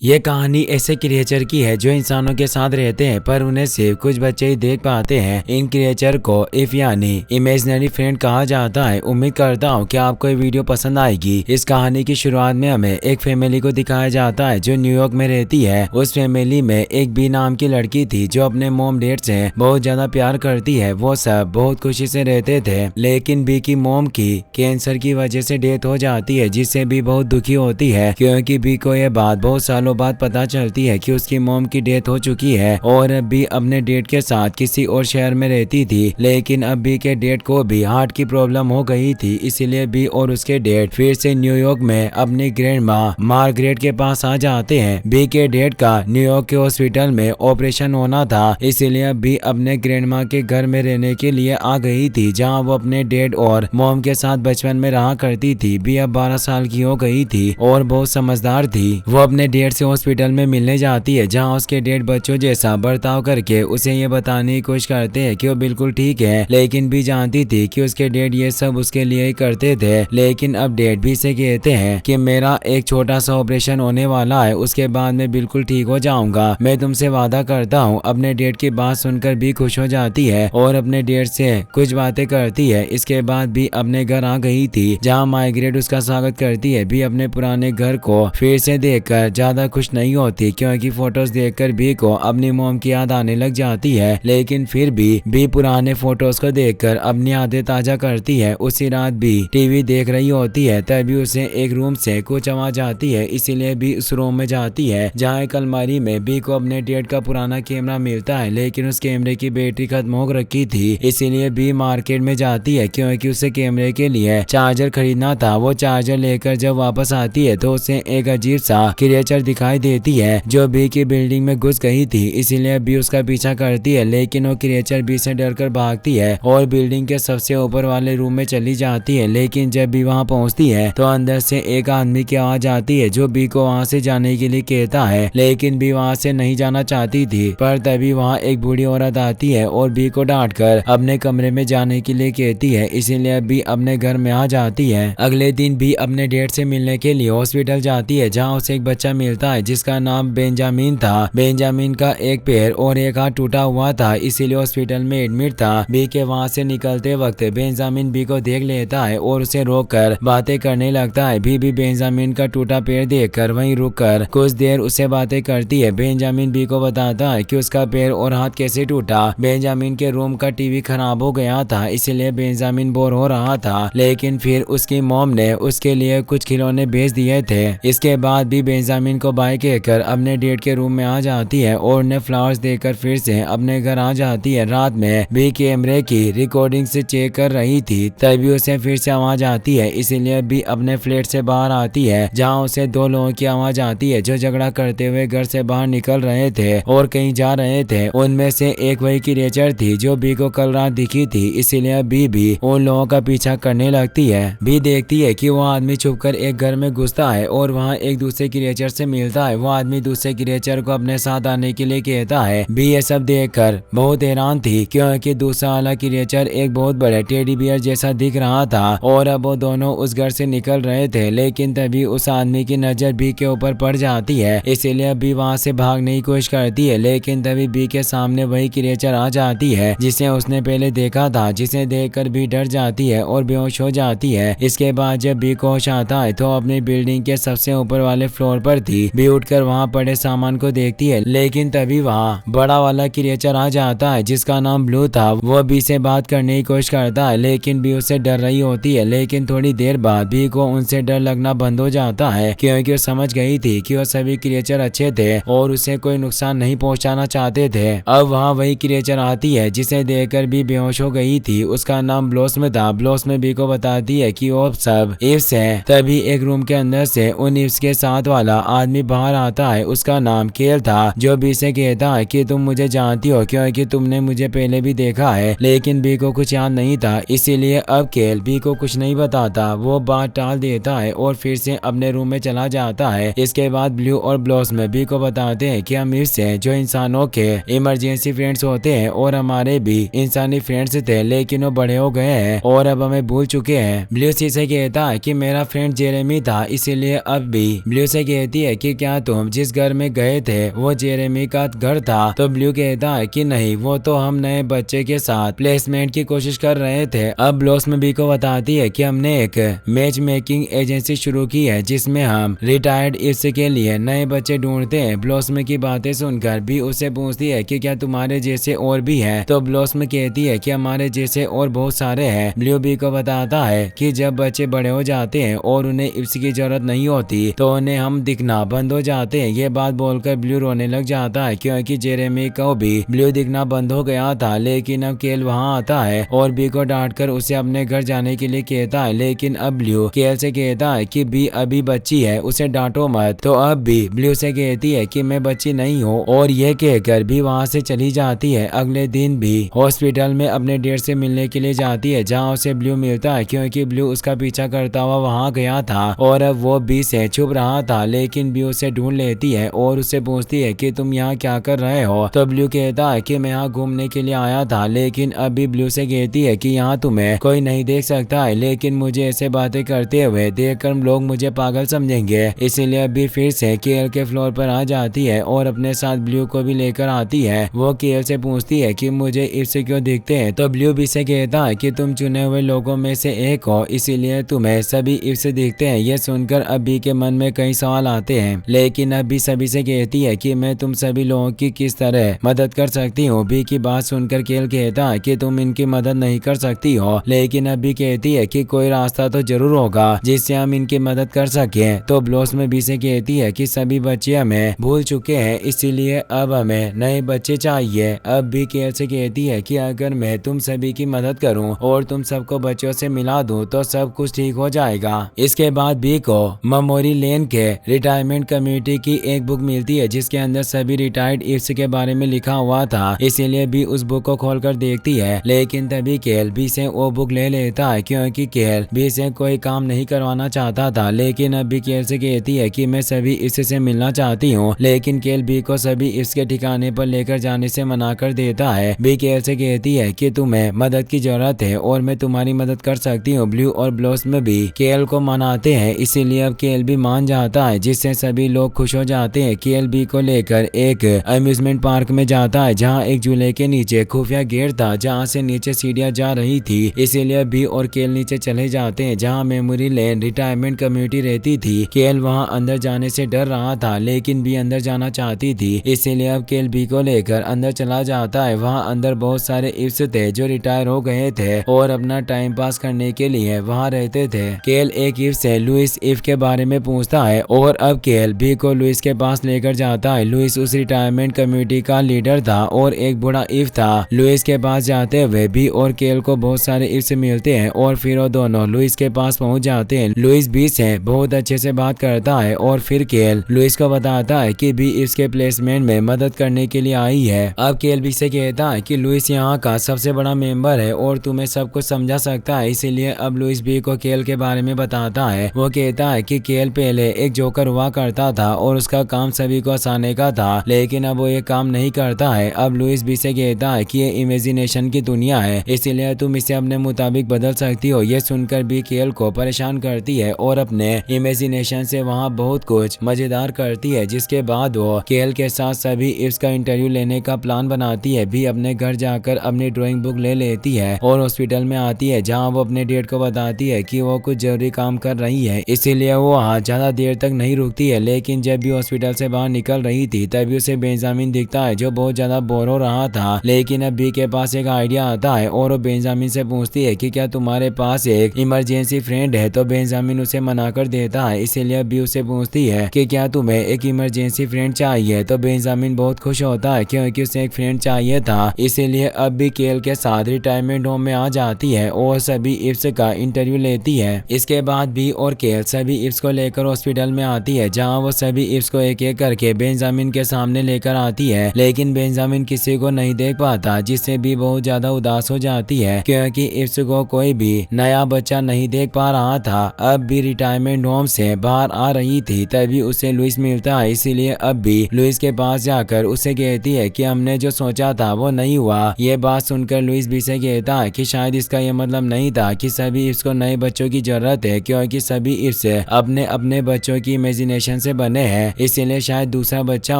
ये कहानी ऐसे क्रिएचर की है जो इंसानों के साथ रहते हैं पर उन्हें सिर्फ कुछ बच्चे ही देख पाते हैं। इन क्रिएचर को इफ यानी इमेजिनरी फ्रेंड कहा जाता है। उम्मीद करता हूँ कि आपको ये वीडियो पसंद आएगी। इस कहानी की शुरुआत में हमें एक फैमिली को दिखाया जाता है जो न्यूयॉर्क में रहती है। उस फैमिली में एक बी नाम की लड़की थी जो अपने मॉम डैड से बहुत ज्यादा प्यार करती है। वो सब बहुत खुशी से रहते थे, लेकिन बी की मॉम की कैंसर की वजह से डेथ हो जाती है, जिससे बी बहुत दुखी होती है क्योंकि बी को यह बात बहुत सालों बाद पता चलती है कि उसकी मॉम की डेथ हो चुकी है और अब बी अपने डैड के साथ किसी और शहर में रहती थी। लेकिन अब बी के डैड को भी हार्ट की प्रॉब्लम हो गई थी, इसीलिए बी और उसके डैड फिर से न्यूयॉर्क में अपनी ग्रैंड माँ मार्गरेट के पास आ जाते हैं। बी के डैड का न्यूयॉर्क के हॉस्पिटल में ऑपरेशन होना था, इसीलिए बी अपने ग्रैंड माँ के घर में रहने के लिए आ गई थी, जहाँ वो अपने डैड और मॉम के साथ बचपन में रहा करती थी। बी अब 12 साल की हो गई थी और बहुत समझदार थी। वो अपने डैड से हॉस्पिटल में मिलने जाती है, जहां उसके डैड बच्चों जैसा बर्ताव करके उसे ये बताने की कोशिश करते हैं कि वो बिल्कुल ठीक है, लेकिन भी जानती थी कि उसके डैड ये सब उसके लिए ही करते थे। लेकिन अब डैड भी से कहते हैं कि मेरा एक छोटा सा ऑपरेशन होने वाला है, उसके बाद मैं बिल्कुल ठीक हो जाऊंगा, मैं तुमसे वादा करता हूँ। अपने डैड की बात सुनकर भी खुश हो जाती है और अपने डैड से कुछ बातें करती है। इसके बाद भी अपने घर आ गई थी, जहाँ मार्गरेट उसका स्वागत करती है। भी अपने पुराने घर को फिर से देखकर ज्यादा खुश नहीं होती क्योंकि फोटोज देखकर बी को अपनी मॉम की याद आने लग जाती है, लेकिन फिर भी पुराने फोटोज को देखकर अपनी यादें ताजा करती है। उसी रात भी टीवी देख रही होती है, तभी उसे एक रूम से कुछ आवाज आती है, इसीलिए भी उस रूम में जाती है, जहाँ एक अलमारी में बी को अपने डैड का पुराना कैमरा मिलता है, लेकिन उस कैमरे की बैटरी खत्म हो रखी थी। इसीलिए बी मार्केट में जाती है क्योंकि उसे कैमरे के लिए चार्जर खरीदना था। वो चार्जर लेकर जब वापस आती है तो उसे एक अजीब सा क्रिएचर दिखाई देती है जो बी की बिल्डिंग में घुस गई थी, इसीलिए बी उसका पीछा करती है, लेकिन वो क्रिएचर बी से डरकर भागती है और बिल्डिंग के सबसे ऊपर वाले रूम में चली जाती है। लेकिन जब बी वहां पहुंचती है तो अंदर से एक आदमी की आवाज आती है जो बी को वहां से जाने के लिए कहता है, लेकिन बी वहां से नहीं जाना चाहती थी। पर तभी वहां एक बूढ़ी औरत आती है और बी को डांट कर अपने कमरे में जाने के लिए कहती है, इसीलिए बी अपने घर में आ जाती है। अगले दिन बी अपने डैड से मिलने के लिए हॉस्पिटल जाती है, जहाँ उसे एक बच्चा मिलता है जिसका नाम बेंजामिन था। बेंजामिन का एक पैर और एक हाथ टूटा हुआ था, इसीलिए हॉस्पिटल में एडमिट था। बी के वहां से निकलते वक्त बेंजामिन बी को देख लेता है और उसे रोककर बातें करने लगता है। भी बेंजामिन का टूटा पैर देखकर वहीं रुककर कुछ देर उससे बातें करती है। बेंजामिन बी को बताता है कि उसका पैर और हाथ कैसे टूटा। बेंजामिन के रूम का टीवी खराब हो गया था, इसीलिए बेंजामिन बोर हो रहा था, लेकिन फिर उसकी मॉम ने उसके लिए कुछ खिलौने भेज दिए थे। इसके बाद भी बेंजामिन को बाय कहकर अपने डैड के रूम में आ जाती है और उन्हें फ्लावर्स देकर फिर से अपने घर आ जाती है। रात में भी कैमरे की रिकॉर्डिंग से चेक कर रही थी, तभी उसे फिर से आवाज आती है, इसीलिए भी अपने फ्लैट से बाहर आती है, जहां उसे दो लोगों की आवाज आती है जो झगड़ा करते हुए घर से बाहर निकल रहे थे और कहीं जा रहे थे। उनमें से एक वही क्रिएचर थी जो बी को कल रात दिखी थी, इसीलिए बी भी उन लोगों का पीछा करने लगती है। बी देखती है कि वो आदमी छुपकर एक घर में घुसता है और वहाँ एक दूसरे क्रिएचर से मिलता है। वो आदमी दूसरे क्रिएचर को अपने साथ आने के लिए कहता है। बी ये सब देखकर बहुत हैरान थी क्योंकि दूसरा वाला क्रिएचर एक बहुत बड़े टेडी बियर जैसा दिख रहा था और अब वो दोनों उस घर से निकल रहे थे, लेकिन तभी उस आदमी की नजर बी के ऊपर पड़ जाती है, इसीलिए बी वहाँ से भागने की कोशिश करती है, लेकिन तभी बी के सामने वही क्रिएचर आ जाती है जिसे उसने पहले देखा था, जिसे देखकर बी डर जाती है और बेहोश हो जाती है। इसके बाद जब बी को होश आता है तो अपनी बिल्डिंग के सबसे ऊपर वाले फ्लोर पर थी। बी उठकर वहां पड़े सामान को देखती है, लेकिन तभी वहां बड़ा वाला क्रिएचर आ जाता है जिसका नाम ब्लू था। वो बी से बात करने की कोशिश करता है, लेकिन बी उससे डर रही होती है, लेकिन थोड़ी देर बाद बी को उनसे डर लगना बंद हो जाता है क्योंकि वो समझ गई थी कि वो सभी क्रिएचर अच्छे थे और उसे कोई नुकसान नहीं पहुंचाना चाहते थे। अब वहाँ वही क्रिएचर आती है जिसे देखकर बी बेहोश हो गई थी। उसका नाम ब्लॉसम था। ब्लॉसम बी को बताती है कि वो सब इफ्स है। तभी एक रूम के अंदर से उन इफ्स के साथ वाला आदमी बाहर आता है। उसका नाम केल था, जो बी से कहता है कि तुम मुझे जानती हो क्योंकि तुमने मुझे पहले भी देखा है, लेकिन बी को कुछ याद नहीं था, इसीलिए अब केल बी को कुछ नहीं बताता। वो बात टाल देता है और फिर से अपने रूम में चला जाता है। इसके बाद ब्लू और ब्लॉसम बी को बताते हैं कि हम इफ्स हैं जो इंसानों के इमरजेंसी फ्रेंड्स होते हैं और हमारे भी इंसानी फ्रेंड्स थे, लेकिन वो बड़े हो गए हैं और अब हमें भूल चुके हैं। ब्लू सी से कहता है कि मेरा फ्रेंड जेरेमी था, इसीलिए अब भी ब्लू से कहती है कि कि क्या तुम जिस घर में गए थे वो जेरेमी का घर था? तो ब्लू कहता है कि नहीं, वो तो हम नए बच्चे के साथ प्लेसमेंट की कोशिश कर रहे थे। अब ब्लॉसम बी को बताती है कि हमने एक मैच मेकिंग एजेंसी शुरू की है जिसमें हम रिटायर्ड इफ्स के लिए नए बच्चे ढूंढते हैं। ब्लॉसम की बातें सुनकर भी उससे पूछती है कि क्या तुम्हारे जैसे और भी हैं? तो ब्लॉसम कहती है कि हमारे जैसे और बहुत सारे हैं। ब्लू बी को बताता है कि जब बच्चे बड़े हो जाते हैं और उन्हें इफ्स की जरूरत नहीं होती तो उन्हें हम दिखना बंद हो जाते हैं। ये बात बोलकर ब्लू रोने लग जाता है क्योंकि जेरेमी को भी ब्लू दिखना बंद हो गया था। लेकिन अब केल वहाँ आता है और बी को डांटकर उसे अपने घर जाने के लिए कहता है। लेकिन अब ब्लू केल से कहता है कि बी अभी बच्ची है, उसे डांटो मत। तो अब भी ब्लू से कहती है कि मैं बच्ची नहीं हूँ और ये कहकर भी वहाँ से चली जाती है। अगले दिन भी हॉस्पिटल में अपने डेट से मिलने के लिए जाती है जहाँ उसे ब्लू मिलता है क्योंकि ब्लू उसका पीछा करता हुआ वहाँ गया था और अब वो बी से छुप रहा था। लेकिन बी उसे ढूंढ लेती है और उससे पूछती है कि तुम यहाँ क्या कर रहे हो? तो ब्लू कहता है कि मैं यहाँ घूमने के लिए आया था। लेकिन अभी ब्लू से कहती है कि यहाँ तुम्हें कोई नहीं देख सकता है, लेकिन मुझे ऐसे बातें करते हुए देखकर लोग मुझे पागल समझेंगे। इसीलिए अभी फिर से केल के फ्लोर पर आ जाती है और अपने साथ ब्लू को भी लेकर आती है। वो केल से पूछती है कि मुझे इफ्स क्यों दिखते हैं? तो ब्लू भी से कहता है कि तुम चुने हुए लोगों में से एक हो, इसीलिए तुम्हें सभी इफ्स दिखते हैं। ये सुनकर अभी के मन में कई सवाल आते हैं, लेकिन अभी सभी से कहती है कि मैं तुम सभी लोगों की किस तरह मदद कर सकती हूँ। बी की बात सुनकर केल कहता है कि तुम इनकी मदद नहीं कर सकती हो, लेकिन अभी कहती है कि कोई रास्ता तो जरूर होगा जिससे हम इनकी मदद कर सके। तो ब्लॉसम बी से कहती है कि सभी बच्चे हमें भूल चुके हैं, इसीलिए अब हमें नए बच्चे चाहिए। अब भी केल से कहती है कि अगर मैं तुम सभी की मदद करूं और तुम सबको बच्चों से मिला दूं तो सब कुछ ठीक हो जाएगा। इसके बाद बी को मेमोरी लेन के रिटायरमेंट कम्युनिटी की एक बुक मिलती है जिसके अंदर सभी रिटायर्ड इफ्स के बारे में लिखा हुआ था, इसीलिए बी उस बुक को खोलकर देखती है। लेकिन तभी केल बी से वो बुक ले लेता है क्योंकि केल बी से कोई काम नहीं करवाना चाहता था। लेकिन अब बी केल से कहती है कि मैं सभी इफ्स से मिलना चाहती हूँ, लेकिन केल बी को सभी इफ्स के ठिकाने पर लेकर जाने से मना कर देता है। बी केल से कहती है कि तुम्हें मदद की जरूरत है और मैं तुम्हारी मदद कर सकती हूँ। ब्लू और ब्लॉसम भी केल को मनाते हैं, इसीलिए अब केल भी मान जाता है जिससे सभी लोग खुश हो जाते हैं। केल बी को लेकर एक अम्यूजमेंट पार्क में जाता है जहाँ एक झूले के नीचे खुफिया गेट था जहाँ से नीचे सीढ़ियाँ जा रही थी। इसीलिए बी और केल नीचे चले जाते हैं जहाँ मेमोरी लेन रिटायरमेंट कम्युनिटी रहती थी। केल वहाँ अंदर जाने से डर रहा था, लेकिन बी अंदर जाना चाहती थी, इसीलिए अब केल बी को लेकर अंदर चला जाता है। वहाँ अंदर बहुत सारे इफ्स थे जो रिटायर हो गए थे और अपना टाइम पास करने के लिए वहाँ रहते थे। केल एक इफ से लुइस इफ के बारे में पूछता है और अब केल बी को लुइस के पास लेकर जाता है। लुइस उस रिटायरमेंट कम्युनिटी का लीडर था और एक बूढ़ा इफ था। लुइस के पास जाते हुए बी और केल को बहुत सारे इफ से मिलते हैं और फिर वो दोनों लुइस के पास पहुंच जाते हैं। लुइस बी से बहुत अच्छे से बात करता है और फिर केल लुइस को बताता है कि बी इसके प्लेसमेंट में मदद करने के लिए आई है। अब केल बी से कहता है कि लुइस यहाँ का सबसे बड़ा मेंबर है और तुम्हें सब कुछ समझा सकता है, इसीलिए अब लुइस बी को केल के बारे में बताता है। वो कहता है कि केल पहले एक जोकर हुआ करता था और उसका काम सभी को हंसाने का था, लेकिन अब वो ये काम नहीं करता है। अब लुइस बी से कहता है कि ये इमेजिनेशन की दुनिया है, इसीलिए तुम इसे अपने मुताबिक बदल सकती हो। ये सुनकर भी केल को परेशान करती है और अपने इमेजिनेशन से वहाँ बहुत कुछ मजेदार करती है, जिसके बाद वो केल के साथ सभी इफ्स का इंटरव्यू लेने का प्लान बनाती है। भी अपने घर जाकर अपनी ड्राइंग बुक ले लेती है और हॉस्पिटल में आती है जहाँ वो अपने डेट को बताती है कि वो कुछ जरूरी काम कर रही है, इसीलिए वो वहाँ ज्यादा देर तक नहीं रुकती है। लेकिन जब भी हॉस्पिटल से बाहर निकल रही थी तभी उसे बेंजामिन दिखता है जो बहुत ज्यादा बोर हो रहा था। लेकिन अब बी के पास एक आइडिया आता है और वो बेंजामिन से पूछती है कि क्या तुम्हारे पास एक इमरजेंसी फ्रेंड है? तो बेंजामिन उसे मना कर देता है, इसीलिए बी उसे पूछती है कि क्या तुम्हें एक इमरजेंसी फ्रेंड चाहिए? तो बेंजामिन बहुत खुश होता है क्योंकि उसे एक फ्रेंड चाहिए था, इसीलिए अब भी केल के साथ रिटायरमेंट होम में आ जाती है और सभी इफ्स का इंटरव्यू लेती है। इसके बाद बी और केल सभी इफ्स को लेकर हॉस्पिटल में आती है जहाँ वो सभी इफ्स को एक एक करके बेंजामिन के सामने लेकर आती है, लेकिन बेंजामिन किसी को नहीं देख पाता, जिससे भी बहुत ज्यादा उदास हो जाती है क्योंकि इफ्स को कोई भी नया बच्चा नहीं देख पा रहा था। अब भी रिटायरमेंट होम से बाहर आ रही थी तभी उसे लुइस मिलता है, इसीलिए अब भी लुइस के पास जाकर उसे कहती है कि हमने जो सोचा था वो नहीं हुआ। ये बात सुनकर लुइस भी से कहता है कि शायद इसका ये मतलब नहीं था कि सभी इफ्स को नए बच्चों की जरूरत है, क्योंकि सभी इफ्स अपने अपने बच्चों की इमेजिनेशन से बने हैं, इसीलिए शायद दूसरा बच्चा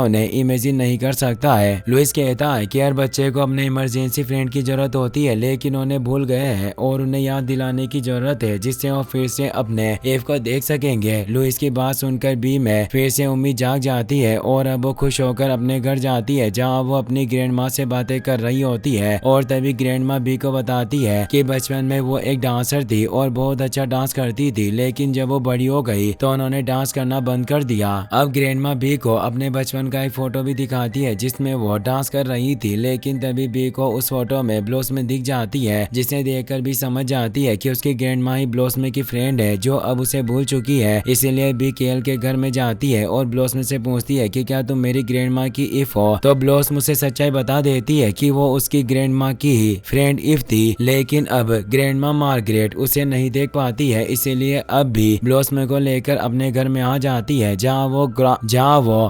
उन्हें इमेजिन नहीं कर सकता है। लुइस कहता है कि हर बच्चे को अपने इमरजेंसी फ्रेंड की जरूरत होती है, लेकिन उन्हें भूल गए हैं और उन्हें याद दिलाने की जरूरत है जिससे वो फिर से अपने एव को देख सकेंगे। लुइस की बात सुनकर बी में फिर से उम्मीद जाग जाती है और अब वो खुश होकर अपने घर जाती है जहाँ वो अपनी ग्रैंड माँ से बातें कर रही होती है। और तभी ग्रैंड माँ बी को बताती है कि बचपन में वो एक डांसर थी और बहुत अच्छा डांस करती थी, लेकिन जब वो बड़ी हो गई तो उन्होंने डांस करना बंद कर दिया। अब ग्रैंड माँ बी को अपने बचपन का एक फोटो भी दिखाती है जिसमें वो डांस कर रही थी, लेकिन तभी बी को उस फोटो में ब्लॉसम दिख जाती है, जिसे देखकर भी समझ जाती है कि उसकी ग्रैंड माँ ही ब्लॉसम की फ्रेंड है जो अब उसे भूल चुकी है। इसीलिए बी केल के घर में जाती है और ब्लॉसम से पूछती है कि क्या तुम मेरी ग्रैंड माँ की इफ हो, तो ब्लॉसम उसे सच्चाई बता देती है कि वो उसकी ग्रैंड माँ की ही फ्रेंड इफ थी, लेकिन अब ग्रैंड माँ मार्गरेट उसे नहीं देख पाती है। इसीलिए अब भी ब्लॉसम को लेकर अपने घर में आ जाती है जहाँ वो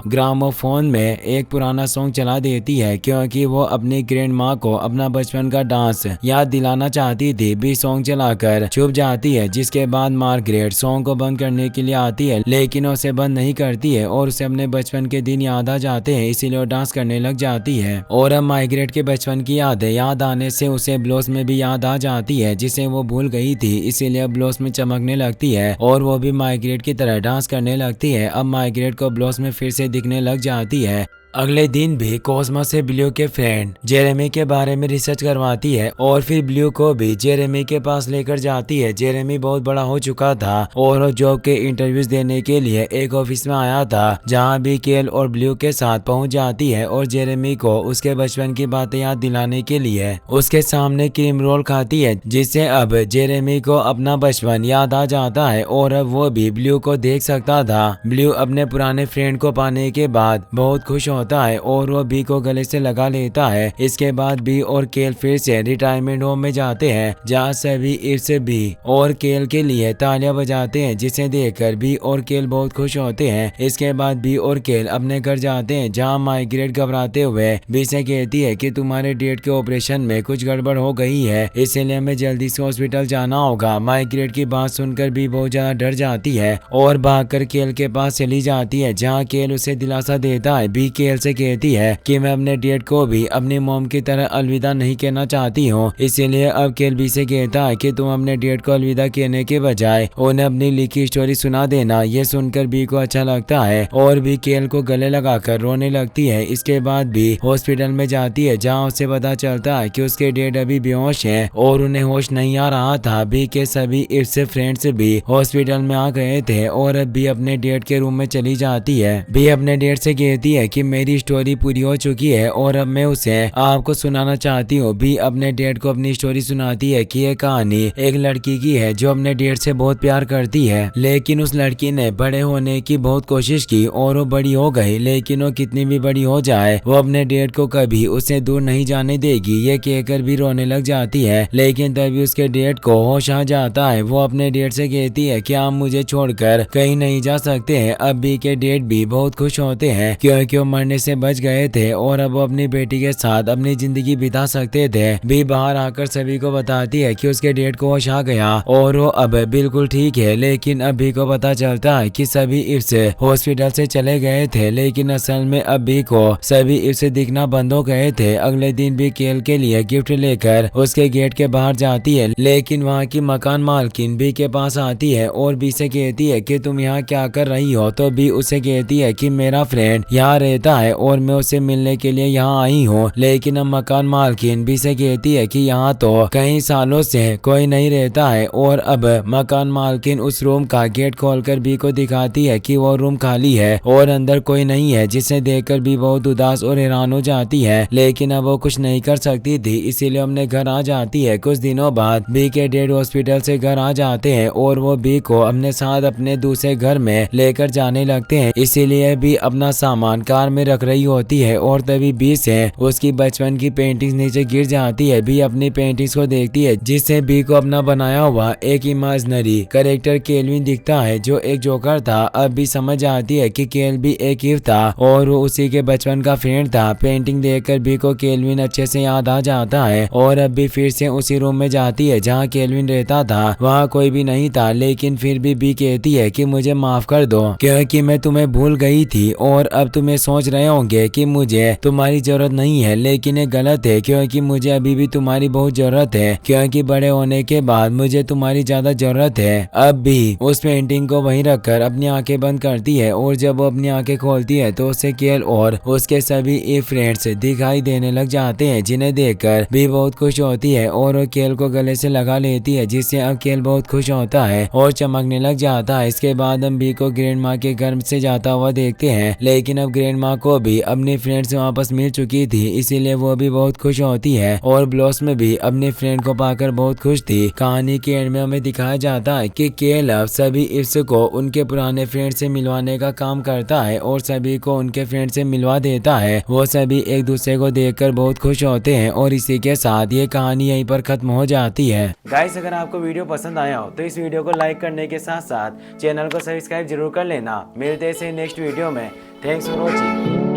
ग्रामोफोन में एक पुराना सॉन्ग चला देती है क्योंकि वो अपनी ग्रैंड माँ को अपना बचपन का डांस याद दिलाना चाहती थी। बी सॉन्ग चलाकर छुप जाती है, जिसके बाद मार्गरेट सॉन्ग को बंद करने के लिए आती है, लेकिन उसे बंद नहीं करती है और उसे अपने बचपन के दिन याद आ जाते हैं, इसीलिए वो डांस करने लग जाती है। और अब मार्गरेट के बचपन की यादें याद आने से उसे ब्लॉस में भी याद आ जाती है जिसे वो भूल गई थी, इसीलिए ब्लॉस में चमकने लगती है और वो भी मार्गरेट की तरह डांस करने लगती है। अब मार्गरेट को ब्लॉस में फिर से दिखने लग जाती है। अगले दिन भी कोस्मा से ब्लू के फ्रेंड जेरेमी के बारे में रिसर्च करवाती है और फिर ब्लू को भी जेरेमी के पास लेकर जाती है। जेरेमी बहुत बड़ा हो चुका था और वो जॉब के इंटरव्यूज देने के लिए एक ऑफिस में आया था, जहां भी केल और ब्लू के साथ पहुंच जाती है और जेरेमी को उसके बचपन की बातें याद दिलाने के लिए उसके सामने क्रीम रोल खाती है, जिससे अब जेरेमी को अपना बचपन याद आ जाता है और अब वो भी ब्लू को देख सकता था। ब्लू अपने पुराने फ्रेंड को पाने के बाद बहुत खुश होता है और वो बी को गले से लगा लेता है। इसके बाद बी और केल फिर से रिटायरमेंट होम में जाते हैं, जहाँ सभी इर्स बी और केल के लिए तालियां बजाते हैं, जिसे देखकर बी और केल बहुत खुश होते हैं। इसके बाद बी और केल अपने घर जाते हैं, जहाँ मार्गरेट घबराते हुए बी से कहती है कि तुम्हारे डेट के ऑपरेशन में कुछ गड़बड़ हो गई है, इसलिए हमें जल्दी से हॉस्पिटल जाना होगा। मार्गरेट की बात सुनकर बी बहुत ज्यादा डर जाती है और भागकर केल के पास चली जाती है, जहाँ केल उसे दिलासा देता है। बी केल से कहती है कि मैं अपने डेड को भी अपनी मॉम की तरह अलविदा नहीं कहना चाहती हूँ, इसीलिए अब केल बी से कहता है कि तुम अपने डेड को अलविदा कहने के बजाय उन्हें अपनी लिखी स्टोरी सुना देना। ये सुनकर बी को अच्छा लगता है और बी केल को गले लगाकर रोने लगती है। इसके बाद भी हॉस्पिटल में जाती है, जहाँ उसे पता चलता है कि उसके डेड अभी बेहोश हैं और उन्हें होश नहीं आ रहा था। बी के सभी इर्स फ्रेंड्स भी हॉस्पिटल में आ गए थे और अब बी अपने डेड के रूम में चली जाती है। बी अपने डेड से कहती है कि मेरी स्टोरी पूरी हो चुकी है और अब मैं उसे आपको सुनाना चाहती हूँ। बी अपने डेड को अपनी स्टोरी सुनाती है कि यह कहानी एक लड़की की है जो अपने डेड से बहुत प्यार करती है, लेकिन उस लड़की ने बड़े होने की बहुत कोशिश की और वो बड़ी हो गई, लेकिन वो कितनी भी बड़ी हो जाए वो अपने डेड को कभी उससे दूर नहीं जाने देगी। ये कहकर भी रोने लग जाती है, लेकिन तभी उसके डेड को होश आ जाता है। वो अपने डेड से कहती है कि आप मुझे छोड़कर कहीं नहीं जा सकते हैं। अब बी के डेड भी बहुत खुश होते हैं क्योंकि वो मरने से बच गए थे और अब वो अपनी बेटी के साथ अपनी जिंदगी बिता सकते थे। बी बाहर आकर सभी को बताती है कि उसके डेड को होश आ गया और वो अब बिल्कुल ठीक है, लेकिन अब बी को पता चलता है कि सभी इर्स हॉस्पिटल से चले गए थे, लेकिन असल में अब बी को सभी इर्स दिखना बंद हो गए थे। अगले दिन भी केल के लिए गिफ्ट लेकर उसके गेट के बाहर जाती है, लेकिन वहाँ की मकान मालकिन बी के पास आती है और बी से कहती है कि तुम यहाँ क्या कर रही हो, तो बी उसे कहती है कि मेरा फ्रेंड यहाँ रहता है और मैं उसे मिलने के लिए यहाँ आई हूँ। लेकिन अब मकान मालकिन बी से कहती है कि यहाँ तो कई सालों से कोई नहीं रहता है और अब मकान मालकिन उस रूम का गेट खोलकर बी को दिखाती है कि वो रूम खाली है और अंदर कोई नहीं है, जिसे देखकर बी बहुत उदास और हैरान हो जाती है, लेकिन अब वो कुछ नहीं कर सकती थी, इसीलिए अपने घर आ जाती है। कुछ दिनों बाद बी के डेड हॉस्पिटल से घर आ जाते हैं और वो बी को अपने साथ अपने दूसरे घर में लेकर जाने लगते हैं, इसीलिए भी अपना सामान कार में में रख रही होती है और तभी बी से उसकी बचपन की पेंटिंग्स नीचे गिर जाती है। बी अपनी पेंटिंग्स को देखती है जिससे बी को अपना बनाया हुआ एक इमेजिनरी कैरेक्टर केल्विन दिखता है जो एक जोकर था। अब भी समझ आती है कि केल भी एक ईव था और वो उसी के बचपन का फ्रेंड था। पेंटिंग देखकर बी को केल्विन अच्छे से याद आ जाता है और अब भी फिर से उसी रूम में जाती है जहाँ केल्विन रहता था। वहाँ कोई भी नहीं था, लेकिन फिर भी बी कहती है कि मुझे माफ कर दो क्योंकि मैं तुम्हें भूल गई थी और अब तुम्हें सोच रहे होंगे कि मुझे तुम्हारी जरूरत नहीं है, लेकिन ये गलत है क्योंकि मुझे अभी भी तुम्हारी बहुत जरूरत है क्योंकि बड़े होने के बाद मुझे तुम्हारी ज्यादा जरूरत है। अब भी उस पेंटिंग को वहीं रखकर अपनी आंखें बंद करती है और जब वो अपनी आंखें खोलती है तो उसे केल और उसके सभी फ्रेंड्स दिखाई देने लग जाते हैं जिन्हें देखकर भी बहुत खुश होती है और वो केल को गले से लगा लेती है जिससे अब केल बहुत खुश होता है और चमकने लग जाता है। इसके बाद हम बी को ग्रैंड माँ के घर से जाता हुआ देखते हैं, लेकिन अब ग्रैंड माँ को भी अपनी फ्रेंड से वापस मिल चुकी थी, इसीलिए वो भी बहुत खुश होती है और ब्लॉसम भी अपने फ्रेंड को पाकर बहुत खुश थी। कहानी के एंड में हमें दिखाया जाता है कि केल अब सभी इफ्स को उनके पुराने फ्रेंड से मिलवाने का काम करता है और सभी को उनके फ्रेंड से मिलवा देता है। वो सभी एक दूसरे को देखकर बहुत खुश होते हैं और इसी के साथ ये कहानी यहीं पर खत्म हो जाती है। गाइस, अगर आपको वीडियो पसंद आया हो तो इस वीडियो को लाइक करने के साथ साथ चैनल को सब्सक्राइब जरूर कर लेना। मिलते हैं नेक्स्ट वीडियो में। Thanks for watching.